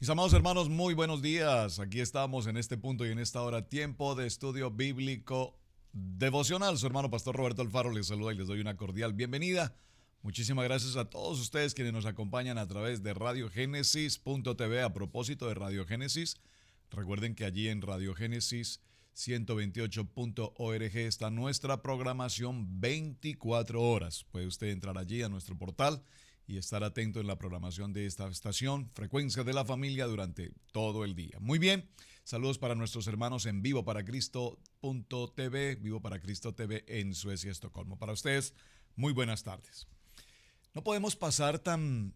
Mis amados hermanos, muy buenos días. Aquí estamos en este punto y en esta hora, tiempo de estudio bíblico devocional. Su hermano Pastor Roberto Alfaro les saluda y les doy una cordial bienvenida. Muchísimas gracias a todos ustedes quienes nos acompañan a través de radiogénesis.tv. A propósito de Radio Génesis, recuerden que allí en Radio Génesis 128.org está nuestra programación 24 horas. Puede usted entrar allí a nuestro portal y estar atento en la programación de esta estación, Frecuencia de la Familia, durante todo el día. Muy bien, saludos para nuestros hermanos en Vivo para Cristo.tv, Vivo para Cristo TV en Suecia, Estocolmo. Para ustedes, muy buenas tardes. No podemos pasar tan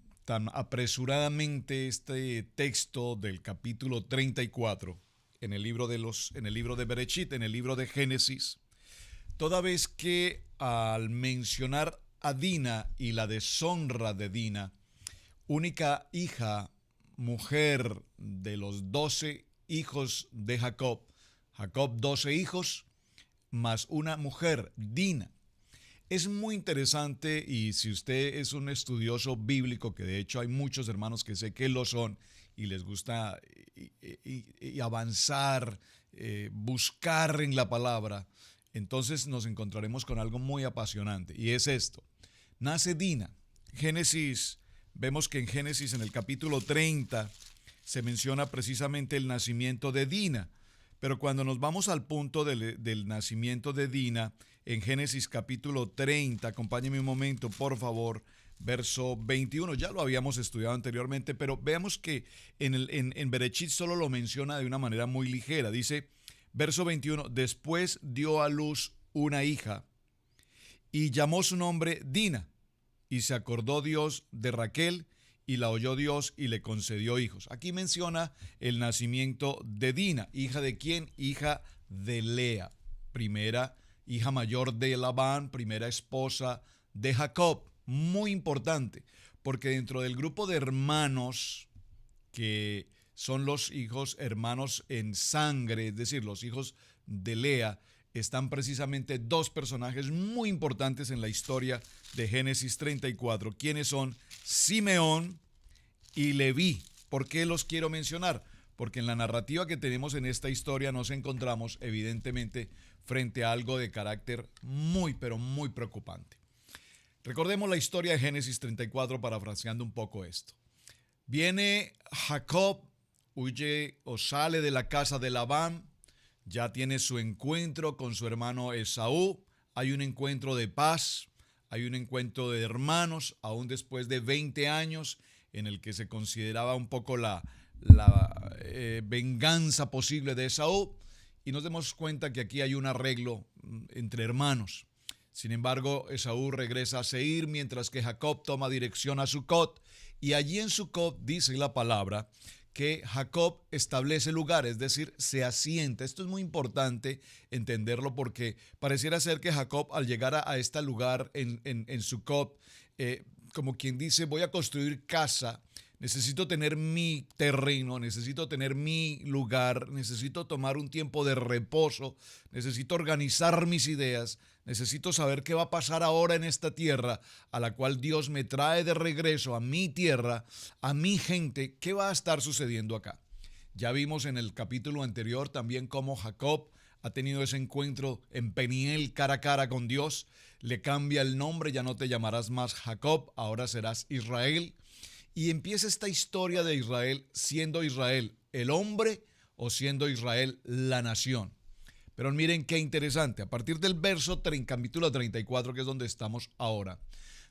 apresuradamente este texto del capítulo 34 en el libro de Bereshit, en el libro de Génesis, toda vez que al mencionar a Dina y la deshonra de Dina, única hija, mujer de los 12 hijos de Jacob, 12 hijos, más una mujer, Dina. Es muy interesante y si usted es un estudioso bíblico, que de hecho hay muchos hermanos que sé que lo son y les gusta y avanzar, buscar en la palabra, entonces nos encontraremos con algo muy apasionante y es esto. Nace Dina. Vemos que en Génesis en el capítulo 30 se menciona precisamente el nacimiento de Dina. Pero cuando nos vamos al punto del nacimiento de Dina, en Génesis capítulo 30, acompáñenme un momento, por favor, verso 21, ya lo habíamos estudiado anteriormente, pero veamos que en Bereshit solo lo menciona de una manera muy ligera. Dice, verso 21, después dio a luz una hija y llamó su nombre Dina, y se acordó Dios de Raquel, y la oyó Dios y le concedió hijos. Aquí menciona el nacimiento de Dina. ¿Hija de quién? Hija de Lea, primera hija mayor de Labán, primera esposa de Jacob. Muy importante, porque dentro del grupo de hermanos que son los hijos hermanos en sangre, es decir, los hijos de Lea, están precisamente dos personajes muy importantes en la historia de Génesis 34. ¿Quiénes son? Simeón y Leví. ¿Por qué los quiero mencionar? Porque en la narrativa que tenemos en esta historia nos encontramos evidentemente frente a algo de carácter muy, pero muy preocupante. Recordemos la historia de Génesis 34 parafraseando un poco esto. Viene Jacob, huye o sale de la casa de Labán, ya tiene su encuentro con su hermano Esaú, hay un encuentro de paz, hay un encuentro de hermanos, aún después de 20 años, en el que se consideraba un poco la venganza posible de Esaú, y nos damos cuenta que aquí hay un arreglo entre hermanos. Sin embargo, Esaú regresa a Seir, mientras que Jacob toma dirección a Sucot, y allí en Sucot dice la palabra que Jacob establece lugar, es decir, se asienta. Esto es muy importante entenderlo porque pareciera ser que Jacob al llegar a este lugar en Sucot, como quien dice, voy a construir casa, necesito tener mi terreno, necesito tener mi lugar, necesito tomar un tiempo de reposo, necesito organizar mis ideas, necesito saber qué va a pasar ahora en esta tierra a la cual Dios me trae de regreso, a mi tierra, a mi gente, qué va a estar sucediendo acá. Ya vimos en el capítulo anterior también cómo Jacob ha tenido ese encuentro en Peniel cara a cara con Dios, le cambia el nombre, ya no te llamarás más Jacob, ahora serás Israel. Y empieza esta historia de Israel siendo Israel el hombre o siendo Israel la nación. Pero miren qué interesante, a partir del capítulo 34, que es donde estamos ahora,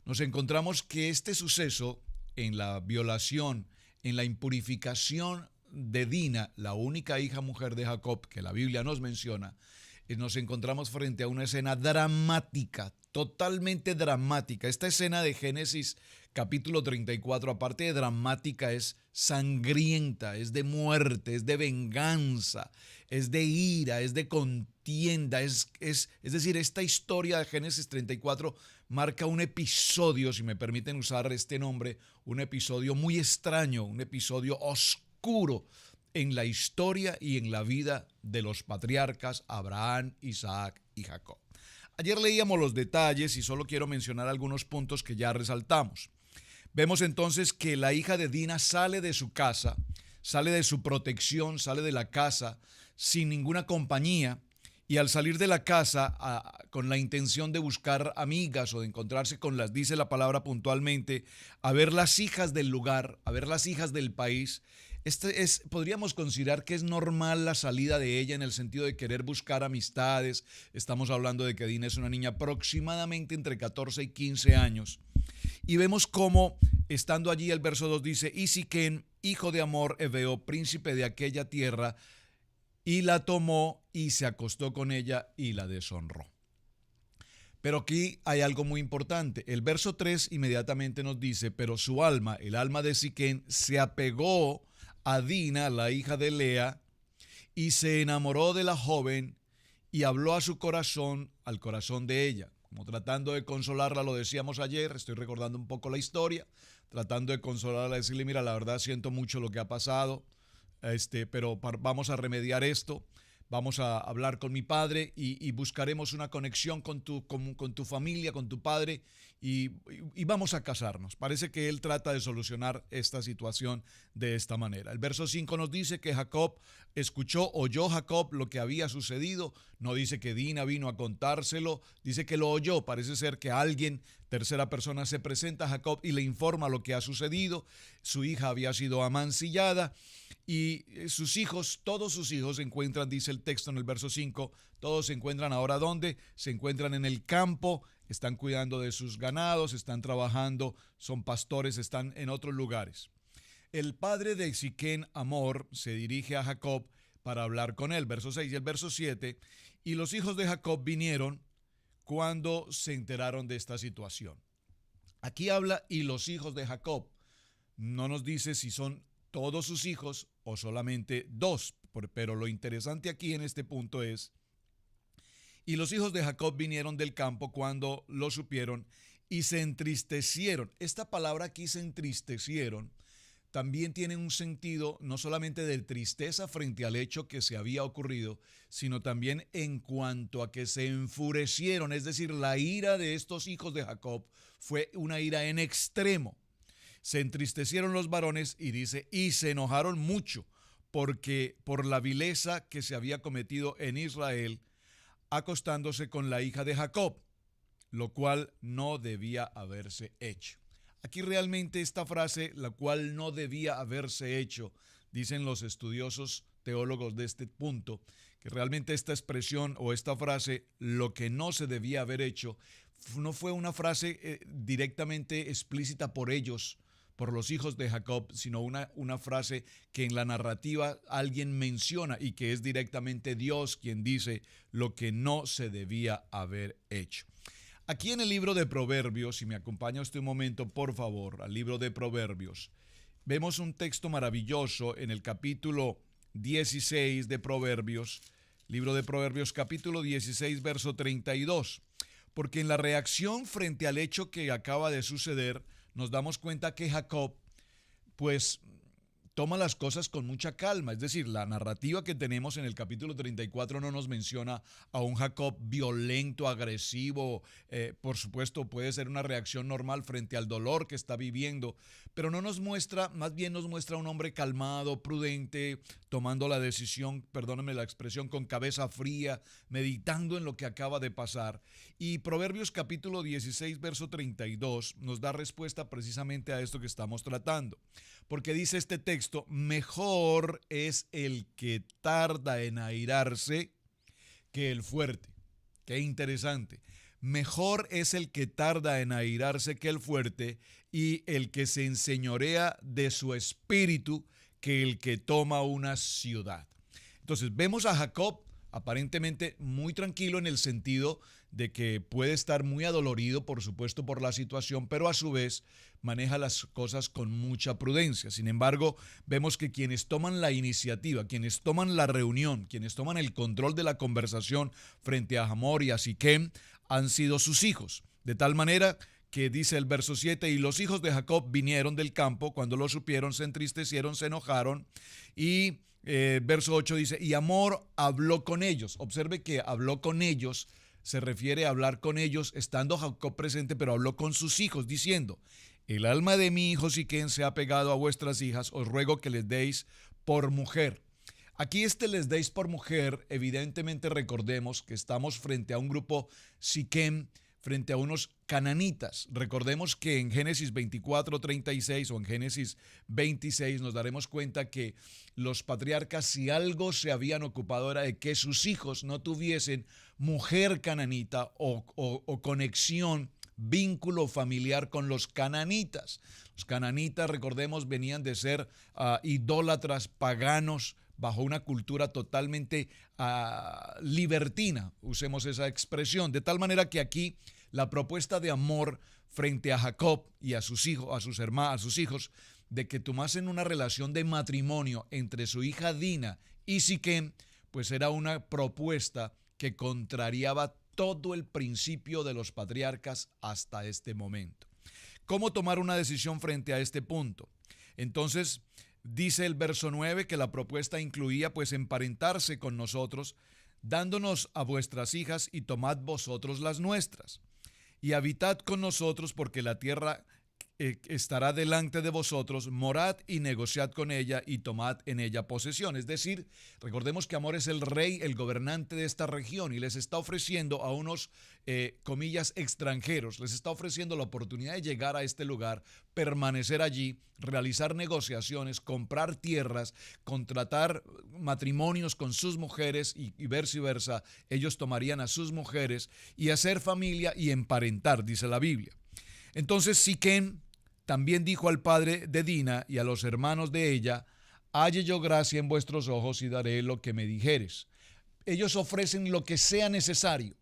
nos encontramos que este suceso en la violación, en la impurificación de Dina, la única hija mujer de Jacob que la Biblia nos menciona, nos encontramos frente a una escena dramática, totalmente dramática. Esta escena de Génesis capítulo 34, aparte de dramática, es sangrienta, es de muerte, es de venganza, es de ira, es de contienda, es decir, esta historia de Génesis 34 marca un episodio, si me permiten usar este nombre, un episodio muy extraño, un episodio oscuro en la historia y en la vida de los patriarcas Abraham, Isaac y Jacob. Ayer leíamos los detalles y solo quiero mencionar algunos puntos que ya resaltamos. Vemos entonces que la hija de Dina sale de su casa, sale de su protección, sale de la casa sin ninguna compañía. Y al salir de la casa con la intención de buscar amigas o de encontrarse con las, dice la palabra puntualmente, a ver las hijas del lugar, a ver las hijas del país. Podríamos considerar que es normal la salida de ella en el sentido de querer buscar amistades. Estamos hablando de que Dina es una niña aproximadamente entre 14 y 15 años. Y vemos cómo, estando allí, el verso 2 dice, y Siquén, hijo de Hamor heveo, príncipe de aquella tierra, y la tomó y se acostó con ella y la deshonró. Pero aquí hay algo muy importante. El verso 3 inmediatamente nos dice, pero su alma, el alma de Siquén, se apegó a Dina, la hija de Lea, y se enamoró de la joven y habló a su corazón, al corazón de ella. Como tratando de consolarla, lo decíamos ayer, estoy recordando un poco la historia, tratando de consolarla, decirle, mira, la verdad siento mucho lo que ha pasado, pero vamos a remediar esto, vamos a hablar con mi padre y buscaremos una conexión con tu familia, con tu padre y vamos a casarnos. Parece que él trata de solucionar esta situación de esta manera. El verso 5 nos dice que Jacob oyó Jacob lo que había sucedido. No dice que Dina vino a contárselo, dice que lo oyó. Parece ser que alguien, tercera persona, se presenta a Jacob y le informa lo que ha sucedido. Su hija había sido amancillada y sus hijos, todos sus hijos se encuentran, dice el texto en el verso 5, todos se encuentran ahora ¿dónde? Se encuentran en el campo, están cuidando de sus ganados, están trabajando, son pastores, están en otros lugares. El padre de Siquén, Hamor, se dirige a Jacob para hablar con él, verso 6 y el verso 7, y los hijos de Jacob vinieron cuando se enteraron de esta situación. Aquí habla y los hijos de Jacob, no nos dice si son todos sus hijos o solamente dos, pero lo interesante aquí en este punto es, y los hijos de Jacob vinieron del campo cuando lo supieron y se entristecieron. Esta palabra aquí, se entristecieron, también tiene un sentido no solamente de tristeza frente al hecho que se había ocurrido, sino también en cuanto a que se enfurecieron, es decir, la ira de estos hijos de Jacob fue una ira en extremo. Se entristecieron los varones y dice, y se enojaron mucho porque por la vileza que se había cometido en Israel, acostándose con la hija de Jacob, lo cual no debía haberse hecho. Aquí realmente esta frase, la cual no debía haberse hecho, dicen los estudiosos teólogos de este punto, que realmente esta expresión o esta frase, lo que no se debía haber hecho, no fue una frase directamente explícita por ellos, por los hijos de Jacob, sino una frase que en la narrativa alguien menciona y que es directamente Dios quien dice lo que no se debía haber hecho. Aquí en el libro de Proverbios, si me acompaña usted un momento, por favor, al libro de Proverbios, vemos un texto maravilloso en el capítulo 16 de Proverbios, libro de Proverbios capítulo 16, verso 32, porque en la reacción frente al hecho que acaba de suceder, nos damos cuenta que Jacob, pues, toma las cosas con mucha calma. Es decir, la narrativa que tenemos en el capítulo 34 no nos menciona a un Jacob violento, agresivo. Por supuesto, puede ser una reacción normal frente al dolor que está viviendo, pero no nos muestra, más bien nos muestra a un hombre calmado, prudente, tomando la decisión, perdónenme la expresión, con cabeza fría, meditando en lo que acaba de pasar. Y Proverbios capítulo 16, verso 32 nos da respuesta precisamente a esto que estamos tratando. Porque dice este texto, mejor es el que tarda en airarse que el fuerte. Qué interesante. Mejor es el que tarda en airarse que el fuerte, y el que se enseñorea de su espíritu que el que toma una ciudad. Entonces vemos a Jacob aparentemente muy tranquilo en el sentido de que puede estar muy adolorido, por supuesto, por la situación, pero a su vez maneja las cosas con mucha prudencia. Sin embargo, vemos que quienes toman la iniciativa, quienes toman la reunión, quienes toman el control de la conversación frente a Hamor y a Siquem han sido sus hijos. De tal manera que dice el verso 7, y los hijos de Jacob vinieron del campo, cuando lo supieron se entristecieron, se enojaron, y verso 8 dice, y Hamor habló con ellos. Observe que habló con ellos, se refiere a hablar con ellos estando Jacob presente, pero habló con sus hijos diciendo, el alma de mi hijo Siquem se ha pegado a vuestras hijas, os ruego que les deis por mujer. Aquí les deis por mujer, evidentemente recordemos que estamos frente a un grupo Siquem, frente a unos cananitas. Recordemos que en Génesis 24:36 o en Génesis 26 nos daremos cuenta que los patriarcas, si algo se habían ocupado, era de que sus hijos no tuviesen mujer cananita o conexión, vínculo familiar con los cananitas. Los cananitas, recordemos, venían de ser idólatras paganos, bajo una cultura totalmente libertina, usemos esa expresión, de tal manera que aquí la propuesta de amor frente a Jacob y a sus hijos, a sus hijos, de que tomasen una relación de matrimonio entre su hija Dina y Siquem, pues era una propuesta que contrariaba todo el principio de los patriarcas hasta este momento. ¿Cómo tomar una decisión frente a este punto? Entonces, dice el verso 9 que la propuesta incluía pues emparentarse con nosotros, dándonos a vuestras hijas y tomad vosotros las nuestras. Y habitad con nosotros porque la tierra estará delante de vosotros, morad y negociad con ella y tomad en ella posesión. Es decir, recordemos que Amor es el rey, el gobernante de esta región y les está ofreciendo a unos, comillas, extranjeros, les está ofreciendo la oportunidad de llegar a este lugar, permanecer allí, realizar negociaciones, comprar tierras, contratar matrimonios con sus mujeres y viceversa, ellos tomarían a sus mujeres y hacer familia y emparentar, dice la Biblia. Entonces Siquem también dijo al padre de Dina y a los hermanos de ella: halle yo gracia en vuestros ojos y daré lo que me dijeres. Ellos ofrecen lo que sea necesario,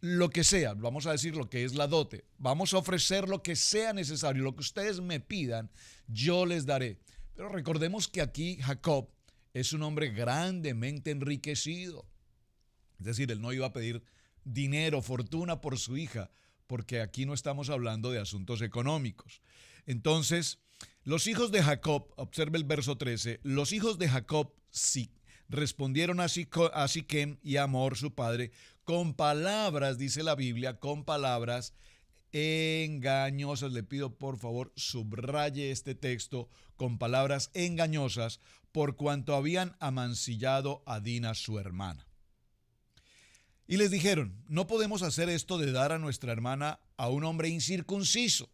lo que sea, vamos a decir lo que es la dote, vamos a ofrecer lo que sea necesario, lo que ustedes me pidan, yo les daré. Pero recordemos que aquí Jacob es un hombre grandemente enriquecido, es decir, él no iba a pedir dinero, fortuna por su hija, porque aquí no estamos hablando de asuntos económicos. Entonces, los hijos de Jacob, observe el verso 13, los hijos de Jacob sí respondieron a Siquem y a Hamor su padre con palabras, dice la Biblia, con palabras engañosas. Le pido por favor subraye este texto, con palabras engañosas, por cuanto habían amancillado a Dina su hermana. Y les dijeron: no podemos hacer esto de dar a nuestra hermana a un hombre incircunciso.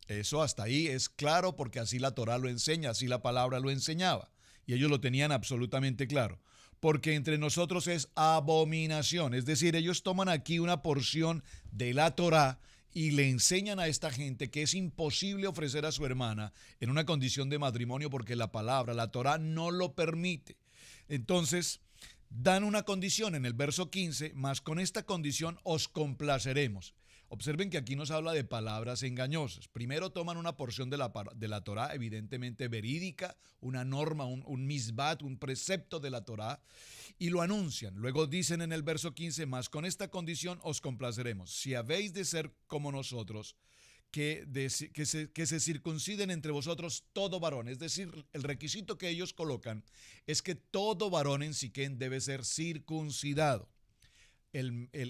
Eso hasta ahí es claro porque así la Torá lo enseña, así la palabra lo enseñaba. Y ellos lo tenían absolutamente claro. Porque entre nosotros es abominación. Es decir, ellos toman aquí una porción de la Torá y le enseñan a esta gente que es imposible ofrecer a su hermana en una condición de matrimonio porque la palabra, la Torá no lo permite. Entonces dan una condición en el verso 15, mas con esta condición os complaceremos. Observen que aquí nos habla de palabras engañosas. Primero toman una porción de la Torá, evidentemente verídica, una norma, un misbat, un precepto de la Torá, y lo anuncian. Luego dicen en el verso 15, mas con esta condición os complaceremos. Si habéis de ser como nosotros, que se circunciden entre vosotros todo varón. Es decir, el requisito que ellos colocan es que todo varón en Siquem debe ser circuncidado.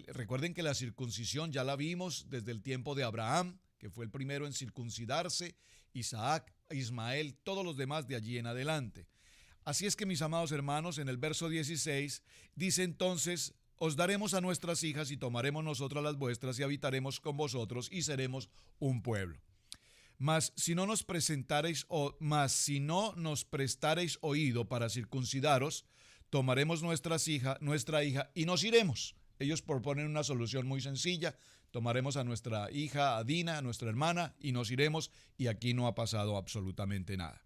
Recuerden que la circuncisión ya la vimos desde el tiempo de Abraham, que fue el primero en circuncidarse, Isaac, Ismael, todos los demás de allí en adelante. Así es que, mis amados hermanos, en el verso 16 dice entonces: os daremos a nuestras hijas y tomaremos nosotras las vuestras y habitaremos con vosotros y seremos un pueblo. Mas si no nos prestareis oído para circuncidaros, tomaremos nuestra hija y nos iremos. Ellos proponen una solución muy sencilla: tomaremos a nuestra hija, a Dina, a nuestra hermana, y nos iremos, y aquí no ha pasado absolutamente nada.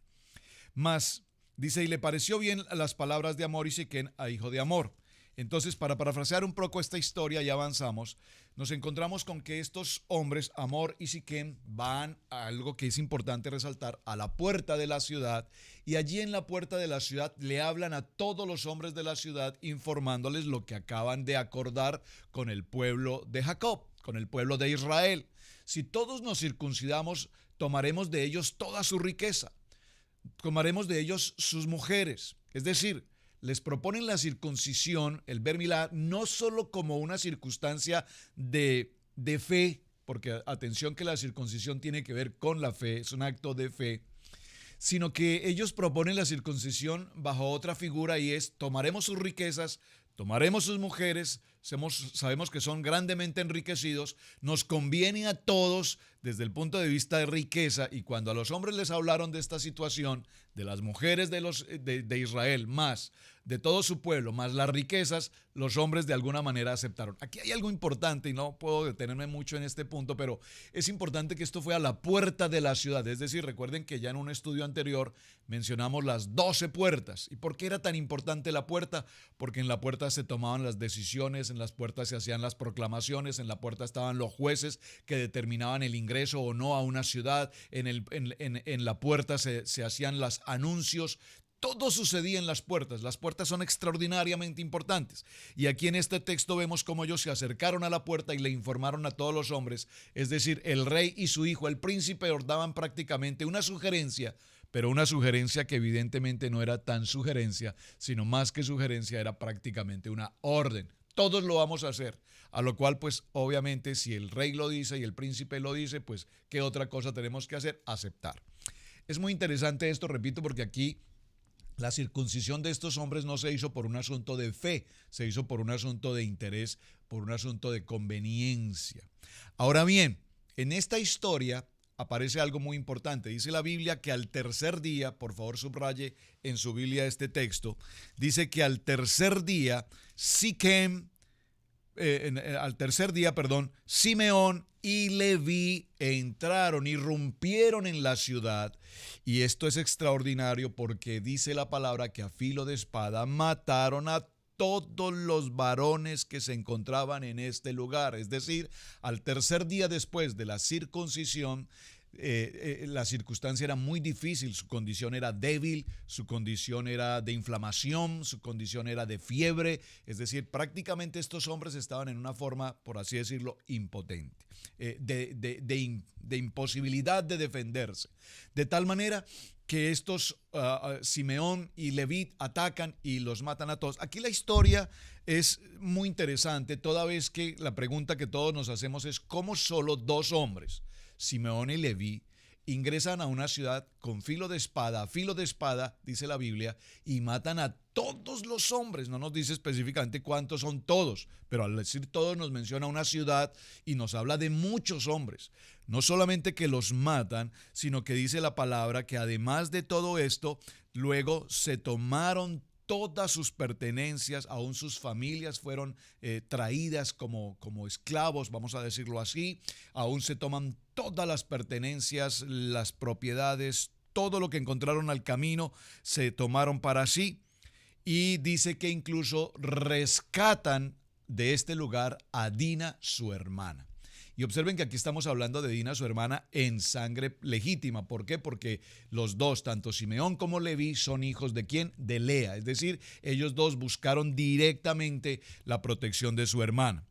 Mas, dice, y le pareció bien las palabras de Hamor y Siquem a hijo de Hamor. Entonces, para parafrasear un poco esta historia, y avanzamos, nos encontramos con que estos hombres, Hamor y Siquem, van a algo que es importante resaltar, a la puerta de la ciudad, y allí en la puerta de la ciudad le hablan a todos los hombres de la ciudad informándoles lo que acaban de acordar con el pueblo de Jacob, con el pueblo de Israel. Si todos nos circuncidamos, tomaremos de ellos toda su riqueza, tomaremos de ellos sus mujeres. Es decir, les proponen la circuncisión, el Ber Milá, no solo como una circunstancia de fe, porque atención que la circuncisión tiene que ver con la fe, es un acto de fe, sino que ellos proponen la circuncisión bajo otra figura y es: tomaremos sus riquezas, tomaremos sus mujeres, sabemos que son grandemente enriquecidos, nos conviene a todos desde el punto de vista de riqueza. Y cuando a los hombres les hablaron de esta situación, de las mujeres de Israel, más de todo su pueblo, más las riquezas, los hombres de alguna manera aceptaron. Aquí hay algo importante y no puedo detenerme mucho en este punto, pero es importante que esto fue a la puerta de la ciudad. Es decir, recuerden que ya en un estudio anterior mencionamos las 12 puertas. ¿Y por qué era tan importante la puerta? Porque en la puerta se tomaban las decisiones, en las puertas se hacían las proclamaciones, en la puerta estaban los jueces que determinaban el ingreso o no a una ciudad, en la puerta se hacían los anuncios. Todo sucedía en las puertas. Las puertas son extraordinariamente importantes. Y aquí en este texto vemos cómo ellos se acercaron a la puerta y le informaron a todos los hombres. Es decir, el rey y su hijo, el príncipe, daban prácticamente una sugerencia, pero una sugerencia que evidentemente no era tan sugerencia, sino más que sugerencia, era prácticamente una orden. Todos lo vamos a hacer. A lo cual, pues, obviamente, si el rey lo dice y el príncipe lo dice, pues, ¿qué otra cosa tenemos que hacer? Aceptar. Es muy interesante esto, repito, porque aquí la circuncisión de estos hombres no se hizo por un asunto de fe, se hizo por un asunto de interés, por un asunto de conveniencia. Ahora bien, en esta historia aparece algo muy importante. Dice la Biblia que al tercer día, por favor subraye en su Biblia este texto, dice que al tercer día Simeón y Leví entraron, irrumpieron en la ciudad. Y esto es extraordinario porque dice la palabra que a filo de espada mataron a todos los varones que se encontraban en este lugar. Es decir, al tercer día después de la circuncisión, la circunstancia era muy difícil, su condición era débil, su condición era de inflamación, su condición era de fiebre, es decir, prácticamente estos hombres estaban en una forma, por así decirlo, impotente, de imposibilidad de defenderse, de tal manera que estos Simeón y Leví atacan y los matan a todos. Aquí la historia es muy interesante, toda vez que la pregunta que todos nos hacemos es: ¿cómo solo dos hombres, Simeón y Leví, ingresan a una ciudad con filo de espada, dice la Biblia, y matan a todos los hombres? No nos dice específicamente cuántos son todos, pero al decir todos nos menciona una ciudad y nos habla de muchos hombres. No solamente que los matan, sino que dice la palabra que además de todo esto, luego se tomaron todas sus pertenencias, aún sus familias fueron traídas como esclavos, vamos a decirlo así. Aún se toman todas las pertenencias, las propiedades, todo lo que encontraron al camino, se tomaron para sí. Y dice que incluso rescatan de este lugar a Dina, su hermana. Y observen que aquí estamos hablando de Dina, su hermana, en sangre legítima. ¿Por qué? Porque los dos, tanto Simeón como Leví, son hijos de ¿quién? De Lea. Es decir, ellos dos buscaron directamente la protección de su hermana.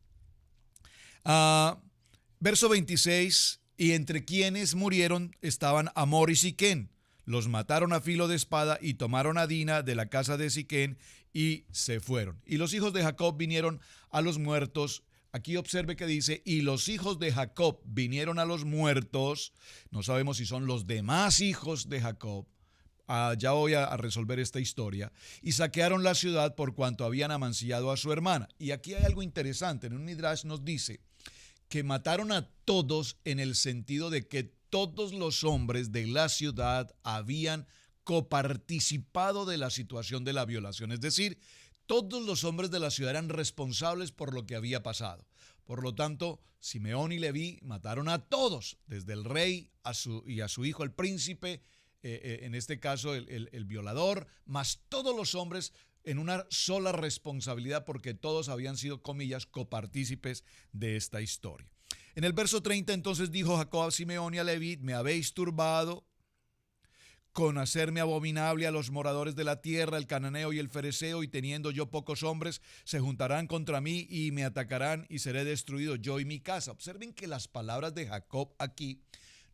Verso 26, y entre quienes murieron estaban Amor y Siquén. Los mataron a filo de espada y tomaron a Dina de la casa de Siquén y se fueron. Y los hijos de Jacob vinieron a los muertos. Aquí observe que dice: y los hijos de Jacob vinieron a los muertos. No sabemos si son los demás hijos de Jacob. Ya voy a resolver esta historia. Y saquearon la ciudad por cuanto habían amancillado a su hermana. Y aquí hay algo interesante. En un Midrash nos dice que mataron a todos en el sentido de que todos los hombres de la ciudad habían coparticipado de la situación de la violación. Es decir, todos los hombres de la ciudad eran responsables por lo que había pasado. Por lo tanto, Simeón y Leví mataron a todos, desde el rey y a su hijo el príncipe, en este caso el violador, más todos los hombres en una sola responsabilidad, porque todos habían sido, comillas, copartícipes de esta historia. En el verso 30 entonces dijo Jacob a Simeón y a Leví: me habéis turbado con hacerme abominable a los moradores de la tierra, el cananeo y el fereceo, y teniendo yo pocos hombres, se juntarán contra mí y me atacarán y seré destruido yo y mi casa. Observen que las palabras de Jacob aquí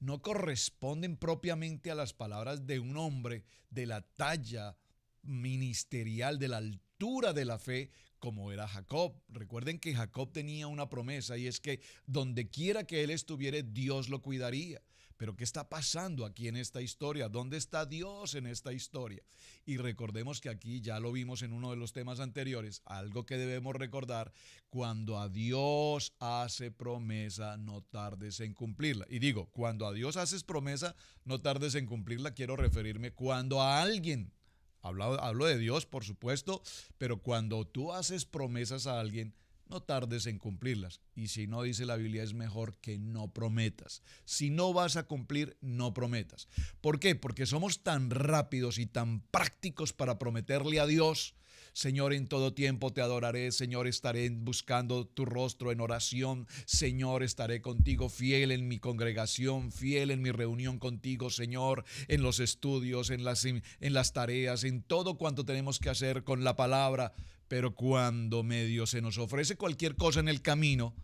no corresponden propiamente a las palabras de un hombre de la talla ministerial, de la altura de la fe, como era Jacob. Recuerden que Jacob tenía una promesa, y es que donde quiera que él estuviera, Dios lo cuidaría. pero ¿qué está pasando aquí en esta historia? ¿Dónde está Dios en esta historia? Y recordemos que aquí ya lo vimos en uno de los temas anteriores, algo que debemos recordar: cuando a Dios hace promesa, no tardes en cumplirla. Y digo, cuando a Dios haces promesa, no tardes en cumplirla, quiero referirme cuando a alguien, hablo de Dios, por supuesto, pero cuando tú haces promesas a alguien, no tardes en cumplirlas. Y si no, dice la Biblia, es mejor que no prometas. Si no vas a cumplir, no prometas. ¿Por qué? Porque somos tan rápidos y tan prácticos para prometerle a Dios: Señor, en todo tiempo te adoraré. Señor, estaré buscando tu rostro en oración. Señor, estaré contigo, fiel en mi congregación, fiel en mi reunión contigo, Señor, en los estudios, en las tareas, en todo cuanto tenemos que hacer con la palabra. Pero cuando medio se nos ofrece cualquier cosa en el camino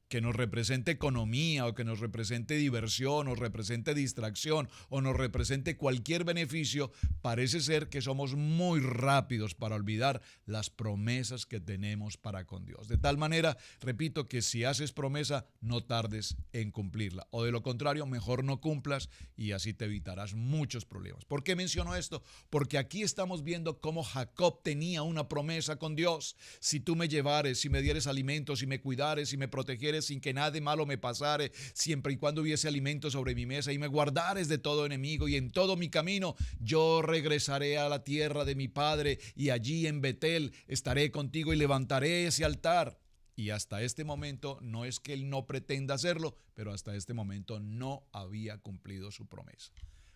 que nos represente economía, o que nos represente diversión, o represente distracción, o nos represente cualquier beneficio, parece ser que somos muy rápidos para olvidar las promesas que tenemos para con Dios. De tal manera, repito, que si haces promesa, no tardes en cumplirla. O de lo contrario, mejor no cumplas, y así te evitarás muchos problemas. ¿Por qué menciono esto? Porque aquí estamos viendo cómo Jacob tenía una promesa con Dios: si tú me llevares, si me dieres alimentos, si me cuidares, si me protegieres, sin que nada malo me pasare, siempre y cuando hubiese alimento sobre mi mesa, y me guardares de todo enemigo, y en todo mi camino yo regresaré a la tierra de mi padre, y allí en Betel estaré contigo y levantaré ese altar. Y hasta este momento, no es que él no pretenda hacerlo, pero hasta este momento no había cumplido su promesa.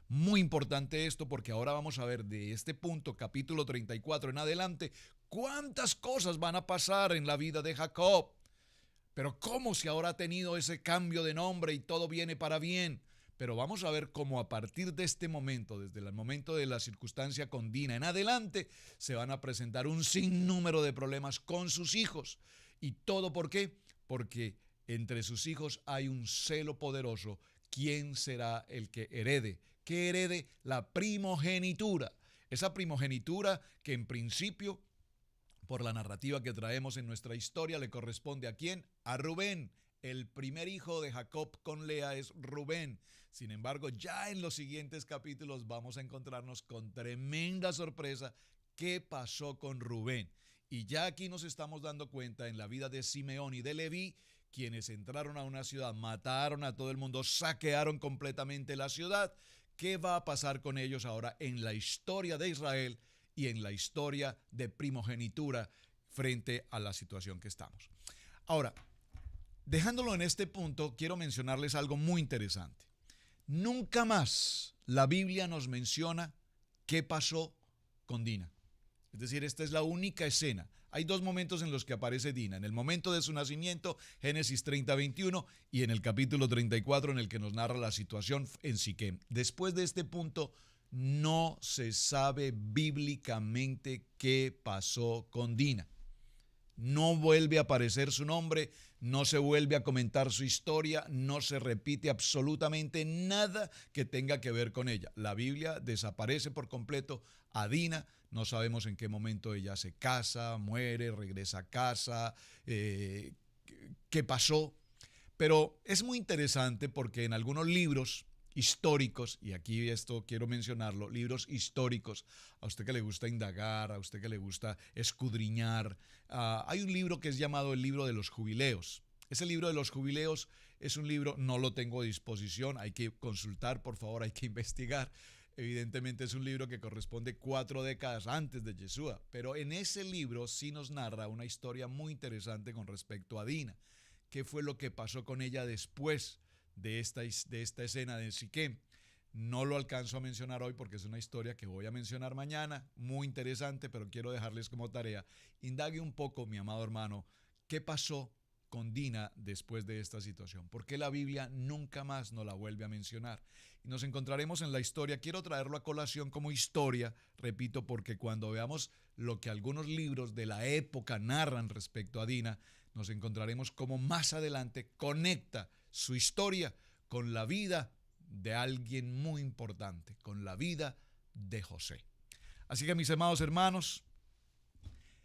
Muy importante esto, porque ahora vamos a ver de este punto, capítulo 34 en adelante, cuántas cosas van a pasar en la vida de Jacob. Pero cómo si ahora ha tenido ese cambio de nombre y todo viene para bien. Pero vamos a ver cómo a partir de este momento, desde el momento de la circunstancia con Dina en adelante, se van a presentar un sinnúmero de problemas con sus hijos. ¿Y todo por qué? Porque entre sus hijos hay un celo poderoso. ¿Quién será el que herede? Que herede la primogenitura. Esa primogenitura que en principio, por la narrativa que traemos en nuestra historia, le corresponde ¿a quién? A Rubén. El primer hijo de Jacob con Lea es Rubén. Sin embargo, ya en los siguientes capítulos vamos a encontrarnos con tremenda sorpresa. ¿Qué pasó con Rubén? Y ya aquí nos estamos dando cuenta en la vida de Simeón y de Leví, quienes entraron a una ciudad, mataron a todo el mundo, saquearon completamente la ciudad. ¿Qué va a pasar con ellos ahora en la historia de Israel y en la historia de primogenitura frente a la situación que estamos? Ahora, dejándolo en este punto, quiero mencionarles algo muy interesante. Nunca más la Biblia nos menciona qué pasó con Dina. Es decir, esta es la única escena. Hay dos momentos en los que aparece Dina: en el momento de su nacimiento, Génesis 30:21, y en el capítulo 34, en el que nos narra la situación en Siquem. Después de este punto, no se sabe bíblicamente qué pasó con Dina. No vuelve a aparecer su nombre, no se vuelve a comentar su historia, no se repite absolutamente nada que tenga que ver con ella. La Biblia desaparece por completo a Dina. No sabemos en qué momento ella se casa, muere, regresa a casa, qué pasó. Pero es muy interesante porque en algunos libros históricos, y aquí esto quiero mencionarlo, libros históricos, a usted que le gusta indagar, a usted que le gusta escudriñar, hay un libro que es llamado el libro de los jubileos. Ese libro de los jubileos es un libro, no lo tengo a disposición, hay que consultar, por favor, hay que investigar. Evidentemente es un libro que corresponde 4 décadas antes de Yeshua, pero en ese libro sí nos narra una historia muy interesante con respecto a Dina. ¿Qué fue lo que pasó con ella después de esta escena de Siquem? No lo alcanzo a mencionar hoy porque es una historia que voy a mencionar mañana, muy interesante, pero quiero dejarles como tarea: indague un poco, mi amado hermano, qué pasó con Dina después de esta situación. ¿Por qué la Biblia nunca más nos la vuelve a mencionar? Y nos encontraremos en la historia. Quiero traerlo a colación como historia, repito, porque cuando veamos lo que algunos libros de la época narran respecto a Dina, nos encontraremos como más adelante conecta su historia con la vida de alguien muy importante, con la vida de José. Así que, mis amados hermanos,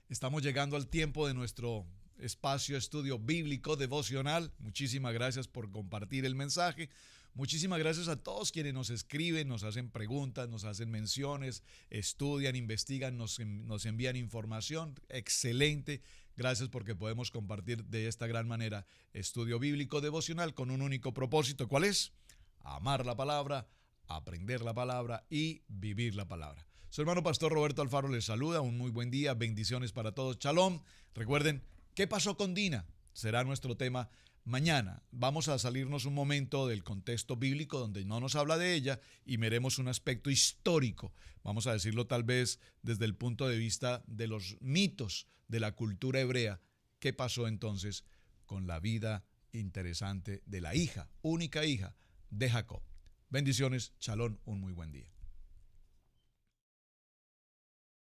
estamos llegando al tiempo de nuestro espacio estudio bíblico devocional. Muchísimas gracias por compartir el mensaje. Muchísimas gracias a todos quienes nos escriben, nos hacen preguntas, nos hacen menciones, estudian, investigan, nos envían información. Excelente. Gracias porque podemos compartir de esta gran manera estudio bíblico devocional con un único propósito. ¿Cuál es? Amar la palabra, aprender la palabra y vivir la palabra. Su hermano pastor Roberto Alfaro les saluda. Un muy buen día. Bendiciones para todos. Shalom. Recuerden, ¿qué pasó con Dina? Será nuestro tema mañana. Vamos a salirnos un momento del contexto bíblico donde no nos habla de ella y veremos un aspecto histórico. Vamos a decirlo tal vez desde el punto de vista de los mitos de la cultura hebrea. ¿Qué pasó entonces con la vida interesante de la hija, única hija de Jacob? Bendiciones. Shalom. Un muy buen día.